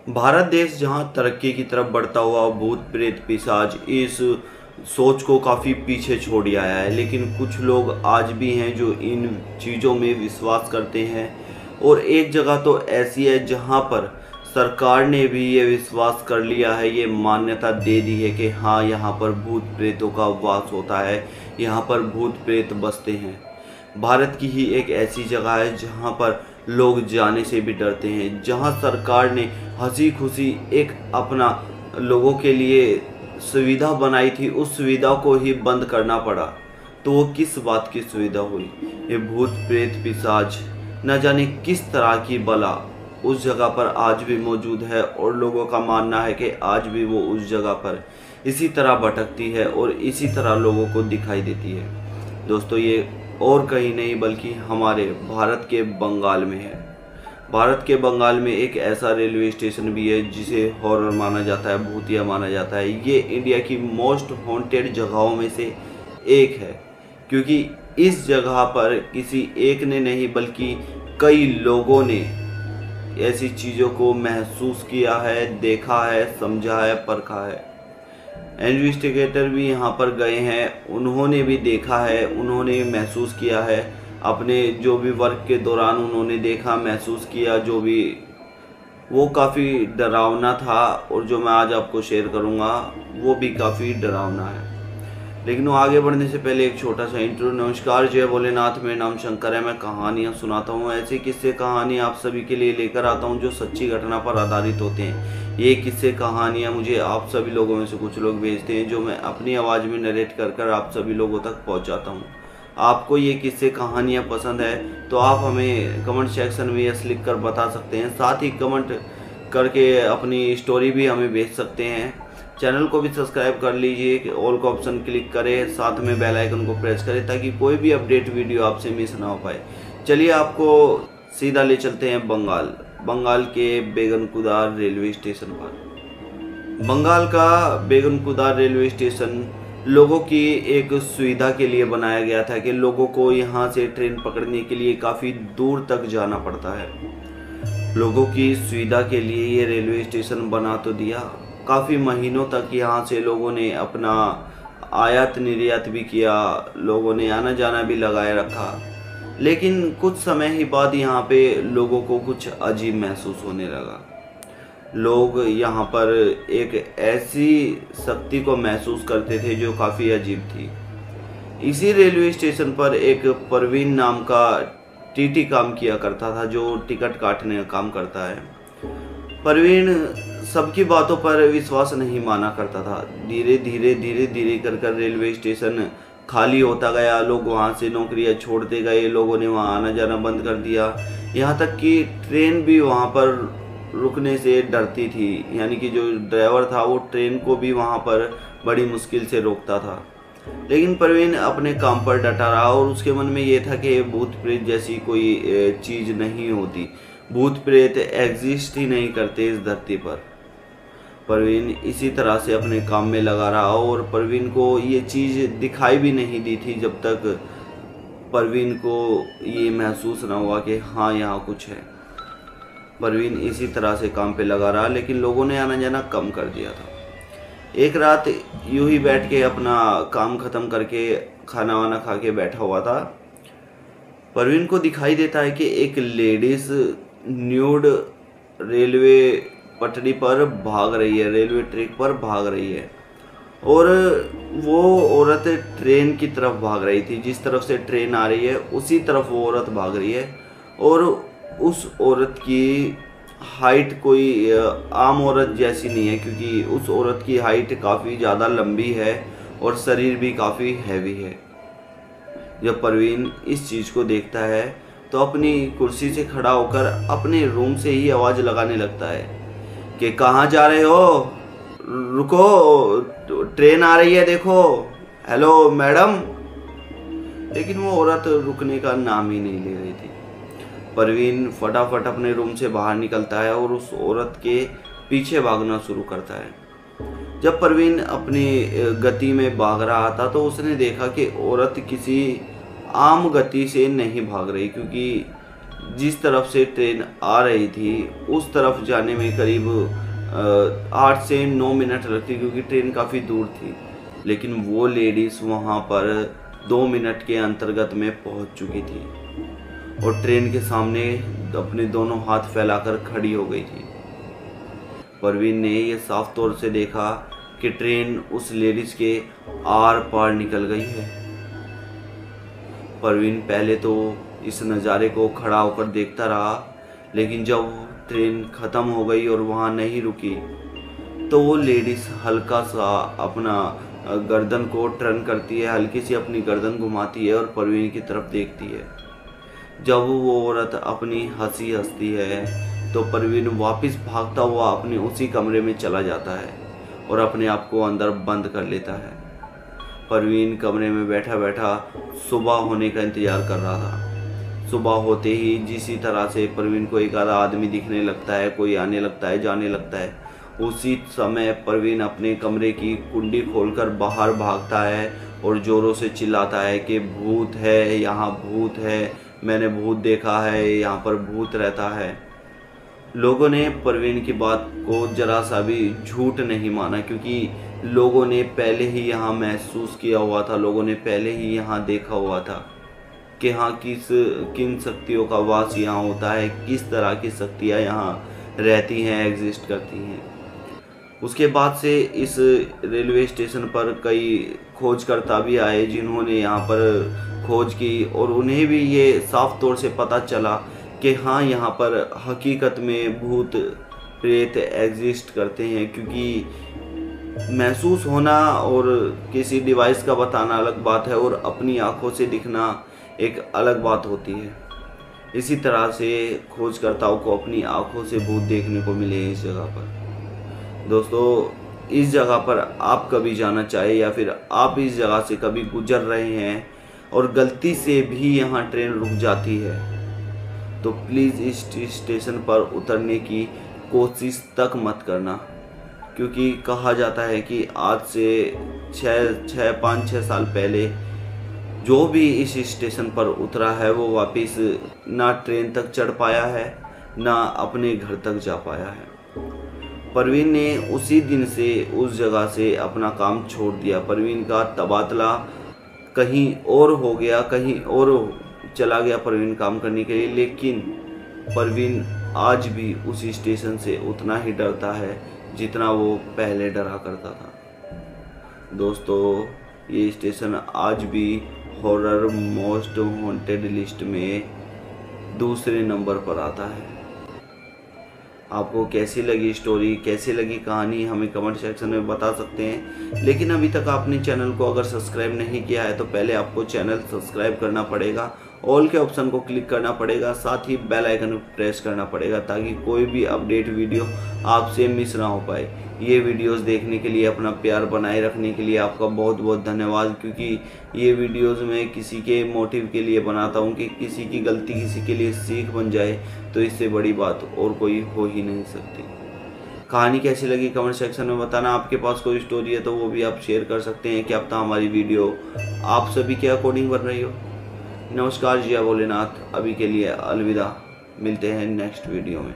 भारत देश जहां तरक्की की तरफ बढ़ता हुआ भूत प्रेत पिशाच इस सोच को काफ़ी पीछे छोड़ आया है, लेकिन कुछ लोग आज भी हैं जो इन चीज़ों में विश्वास करते हैं। और एक जगह तो ऐसी है जहां पर सरकार ने भी ये विश्वास कर लिया है, ये मान्यता दे दी है कि हाँ, यहाँ पर भूत प्रेतों का वास होता है, यहाँ पर भूत प्रेत बसते हैं। भारत की ही एक ऐसी जगह है जहाँ पर लोग जाने से भी डरते हैं, जहाँ सरकार ने हंसी खुशी एक अपना लोगों के लिए सुविधा बनाई थी, उस सुविधा को ही बंद करना पड़ा। तो वो किस बात की सुविधा हुई? ये भूत प्रेत पिशाच न जाने किस तरह की बला उस जगह पर आज भी मौजूद है, और लोगों का मानना है कि आज भी वो उस जगह पर इसी तरह भटकती है और इसी तरह लोगों को दिखाई देती है। दोस्तों, ये और कहीं नहीं बल्कि हमारे भारत के बंगाल में है। भारत के बंगाल में एक ऐसा रेलवे स्टेशन भी है जिसे हॉरर माना जाता है, भूतिया माना जाता है। ये इंडिया की मोस्ट हॉन्टेड जगहों में से एक है, क्योंकि इस जगह पर किसी एक ने नहीं बल्कि कई लोगों ने ऐसी चीज़ों को महसूस किया है, देखा है, समझा है, परखा है। इन्वेस्टिगेटर भी यहाँ पर गए हैं, उन्होंने भी देखा है, उन्होंने महसूस किया है। अपने जो भी वर्क के दौरान उन्होंने देखा, महसूस किया, जो भी वो काफ़ी डरावना था, और जो मैं आज आपको शेयर करूँगा वो भी काफ़ी डरावना है। लेकिन वो आगे बढ़ने से पहले एक छोटा सा इंट्रो। नमस्कार, जय भोलेनाथ, मेरा नाम शंकर है। मैं कहानियाँ सुनाता हूँ, ऐसे किस्से कहानी आप सभी के लिए लेकर आता हूँ जो सच्ची घटना पर आधारित होते हैं। ये किस्से कहानियाँ मुझे आप सभी लोगों में से कुछ लोग भेजते हैं, जो मैं अपनी आवाज़ में नरेट कर आप सभी लोगों तक पहुँचाता हूँ। आपको ये किस्से कहानियाँ पसंद है तो आप हमें कमेंट सेक्शन में यस लिख कर बता सकते हैं। साथ ही कमेंट करके अपनी स्टोरी भी हमें भेज सकते हैं। चैनल को भी सब्सक्राइब कर लीजिए, ऑल का ऑप्शन क्लिक करें, साथ में बेल आइकन को प्रेस करें ताकि कोई भी अपडेट वीडियो आपसे मिस ना हो पाए। चलिए आपको सीधा ले चलते हैं बंगाल के बेगनकुदार रेलवे स्टेशन पर। बंगाल का बेगनकुदार रेलवे स्टेशन लोगों की एक सुविधा के लिए बनाया गया था कि लोगों को यहाँ से ट्रेन पकड़ने के लिए काफ़ी दूर तक जाना पड़ता है। लोगों की सुविधा के लिए ये रेलवे स्टेशन बना तो दिया, काफ़ी महीनों तक यहाँ से लोगों ने अपना आयात निर्यात भी किया, लोगों ने आना जाना भी लगाए रखा। लेकिन कुछ समय ही बाद यहाँ पे लोगों को कुछ अजीब महसूस होने लगा। लोग यहाँ पर एक ऐसी शक्ति को महसूस करते थे जो काफ़ी अजीब थी। इसी रेलवे स्टेशन पर एक परवीन नाम का टीटी काम किया करता था, जो टिकट काटने का काम करता है। परवीन सबकी बातों पर विश्वास नहीं माना करता था। धीरे धीरे कर रेलवे स्टेशन खाली होता गया। लोग वहाँ से नौकरियाँ छोड़ते गए, लोगों ने वहाँ आना जाना बंद कर दिया। यहाँ तक कि ट्रेन भी वहाँ पर रुकने से डरती थी, यानी कि जो ड्राइवर था वो ट्रेन को भी वहाँ पर बड़ी मुश्किल से रोकता था। लेकिन परवीन अपने काम पर डटा रहा, और उसके मन में ये था कि भूत प्रेत जैसी कोई चीज़ नहीं होती, भूत प्रेत एग्जिस्ट ही नहीं करते इस धरती पर। परवीन इसी तरह से अपने काम में लगा रहा, और परवीन को ये चीज़ दिखाई भी नहीं दी थी जब तक परवीन को ये महसूस ना हुआ कि हाँ, यहाँ कुछ है। परवीन इसी तरह से काम पे लगा रहा, लेकिन लोगों ने आना जाना कम कर दिया था। एक रात यूं ही बैठ के अपना काम ख़त्म करके खाना वाना खा के बैठा हुआ था। परवीन को दिखाई देता है कि एक लेडीज़ न्यूड रेलवे पटरी पर भाग रही है, रेलवे ट्रैक पर भाग रही है। और वो औरत ट्रेन की तरफ भाग रही थी, जिस तरफ से ट्रेन आ रही है उसी तरफ वो औरत भाग रही है। और उस औरत की हाइट कोई आम औरत जैसी नहीं है, क्योंकि उस औरत की हाइट काफ़ी ज़्यादा लंबी है और शरीर भी काफ़ी हैवी है। जब परवीन इस चीज़ को देखता है तो अपनी कुर्सी से खड़ा होकर अपने रूम से ही आवाज़ लगाने लगता है कि कहाँ जा रहे हो, रुको, ट्रेन आ रही है, देखो, हेलो मैडम। लेकिन वो औरत रुकने का नाम ही नहीं ले रही थी। परवीन फटाफट अपने रूम से बाहर निकलता है और उस औरत के पीछे भागना शुरू करता है। जब परवीन अपनी गति में भाग रहा था तो उसने देखा कि औरत किसी आम गति से नहीं भाग रही, क्योंकि जिस तरफ से ट्रेन आ रही थी उस तरफ जाने में करीब 8 से 9 मिनट लगती, क्योंकि ट्रेन काफ़ी दूर थी। लेकिन वो लेडीज़ वहाँ पर 2 मिनट के अंतर्गत में पहुँच चुकी थी और ट्रेन के सामने अपने दोनों हाथ फैलाकर खड़ी हो गई थी। परवीन ने ये साफ तौर से देखा कि ट्रेन उस लेडीज़ के आर पार निकल गई है। परवीन पहले तो इस नज़ारे को खड़ा होकर देखता रहा, लेकिन जब ट्रेन ख़त्म हो गई और वहाँ नहीं रुकी तो वो लेडीज़ हल्का सा अपना गर्दन को टर्न करती है, हल्की सी अपनी गर्दन घुमाती है और परवीन की तरफ देखती है। जब वो औरत अपनी हंसी हंसती है तो परवीन वापस भागता हुआ अपने उसी कमरे में चला जाता है और अपने आप को अंदर बंद कर लेता है। परवीन कमरे में बैठा बैठा सुबह होने का इंतज़ार कर रहा था। सुबह होते ही जिस तरह से परवीन को एक आधा आदमी दिखने लगता है, कोई आने लगता है, जाने लगता है, उसी समय परवीन अपने कमरे की कुंडी खोलकर बाहर भागता है और ज़ोरों से चिल्लाता है कि भूत है, यहाँ भूत है, मैंने भूत देखा है, यहाँ पर भूत रहता है। लोगों ने परवीन की बात को जरा सा भी झूठ नहीं माना, क्योंकि लोगों ने पहले ही यहाँ महसूस किया हुआ था, लोगों ने पहले ही यहाँ देखा हुआ था कि हाँ किन शक्तियों का वास यहाँ होता है, किस तरह की शक्तियाँ यहाँ रहती हैं, एग्जिस्ट करती हैं। उसके बाद से इस रेलवे स्टेशन पर कई खोजकर्ता भी आए जिन्होंने यहाँ पर खोज की और उन्हें भी ये साफ तौर से पता चला कि हाँ यहाँ पर हकीकत में भूत प्रेत एग्जिस्ट करते हैं, क्योंकि महसूस होना और किसी डिवाइस का बताना अलग बात है और अपनी आंखों से दिखना एक अलग बात होती है। इसी तरह से खोजकर्ताओं को अपनी आंखों से भूत देखने को मिले इस जगह पर। दोस्तों, इस जगह पर आप कभी जाना चाहे या फिर आप इस जगह से कभी गुजर रहे हैं और गलती से भी यहाँ ट्रेन रुक जाती है तो प्लीज़ इस स्टेशन पर उतरने की कोशिश तक मत करना, क्योंकि कहा जाता है कि आज से 5-6 साल पहले जो भी इस स्टेशन पर उतरा है वो वापस ना ट्रेन तक चढ़ पाया है ना अपने घर तक जा पाया है। परवीन ने उसी दिन से उस जगह से अपना काम छोड़ दिया। परवीन का तबादला कहीं और हो गया, कहीं और चला गया परवीन काम करने के लिए, लेकिन परवीन आज भी उसी स्टेशन से उतना ही डरता है जितना वो पहले डरा करता था। दोस्तों, ये स्टेशन आज भी हॉरर मोस्ट हॉन्टेड लिस्ट में दूसरे नंबर पर आता है। आपको कैसी लगी स्टोरी, कैसी लगी कहानी, हमें कमेंट सेक्शन में बता सकते हैं। लेकिन अभी तक आपने चैनल को अगर सब्सक्राइब नहीं किया है तो पहले आपको चैनल सब्सक्राइब करना पड़ेगा, ऑल के ऑप्शन को क्लिक करना पड़ेगा, साथ ही बेल आइकन प्रेस करना पड़ेगा ताकि कोई भी अपडेट वीडियो आपसे मिस ना हो पाए। ये वीडियोस देखने के लिए, अपना प्यार बनाए रखने के लिए आपका बहुत बहुत धन्यवाद, क्योंकि ये वीडियोस मैं किसी के मोटिव के लिए बनाता हूँ कि किसी की गलती किसी के लिए सीख बन जाए, तो इससे बड़ी बात और कोई हो ही नहीं सकती। कहानी कैसी लगी कमेंट सेक्शन में बताना। आपके पास कोई स्टोरी है तो वो भी आप शेयर कर सकते हैं। क्या पता हमारी वीडियो आप सभी के अकॉर्डिंग बन रही हो। नमस्कार, जय भोलेनाथ। अभी के लिए अलविदा, मिलते हैं नेक्स्ट वीडियो में।